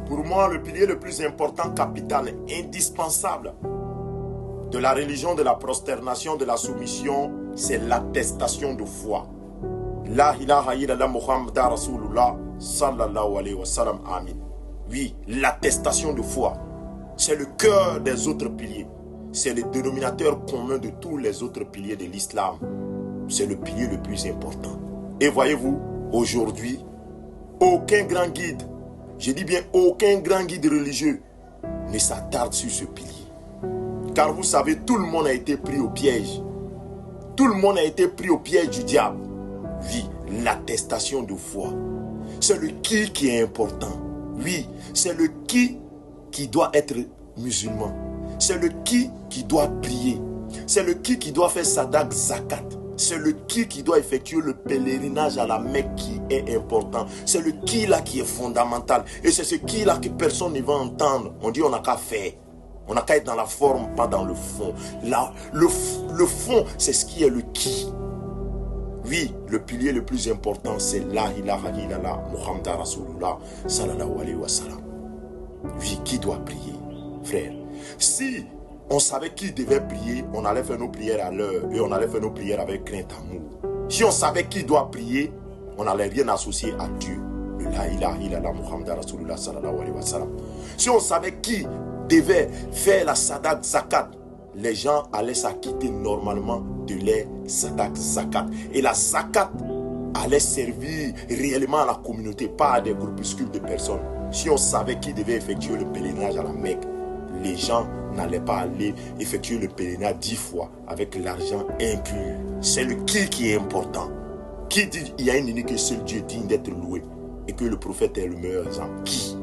Pour moi, le pilier le plus important, capital, indispensable de la religion, de la prosternation, de la soumission, c'est l'attestation de foi. La ilaha illallah Muhammad Rasulullah sallallahu alayhi wa sallam, amin. Oui, l'attestation de foi, c'est le cœur des autres piliers. C'est le dénominateur commun de tous les autres piliers de l'islam. C'est le pilier le plus important. Et voyez-vous, aujourd'hui, aucun grand guide, je dis bien aucun grand guide religieux, ne s'attarde sur ce pilier. Car vous savez, tout le monde a été pris au piège. Tout le monde a été pris au piège du diable. Oui, l'attestation de foi. C'est le qui est important. Oui, c'est le qui doit être musulman. C'est le qui doit prier. C'est le qui doit faire sadak zakat. C'est le qui doit effectuer le pèlerinage à la Mecque qui est important. C'est le qui là qui est fondamental. Et c'est ce qui là que personne ne va entendre. On dit on n'a qu'à faire. On n'a qu'à être dans la forme, pas dans le fond. Là, le fond, c'est ce qui est le qui. Oui, le pilier le plus important, c'est la ilaha illallah Muhammad Rasulullah sallallahu alayhi wa sallam. Oui, qui doit prier, frère? Si on savait qui devait prier, on allait faire nos prières à l'heure et on allait faire nos prières avec crainte, amour. Si on savait qui doit prier, on n'allait rien associer à Dieu. La ilaha illallah Muhammad Rasulullah sallallahu alayhi wa sallam. Si on savait qui devait faire la sadak zakat, les gens allaient s'acquitter normalement de les sadak zakat. Et la zakat allait servir réellement à la communauté, pas à des groupuscules de personnes. Si on savait qui devait effectuer le pèlerinage à la Mecque, les gens n'allaient pas aller effectuer le pèlerinage 10 fois avec l'argent impur. C'est le qui est important. Qui dit il y a un unique et seul Dieu digne d'être loué et que le prophète est le meilleur exemple? Qui?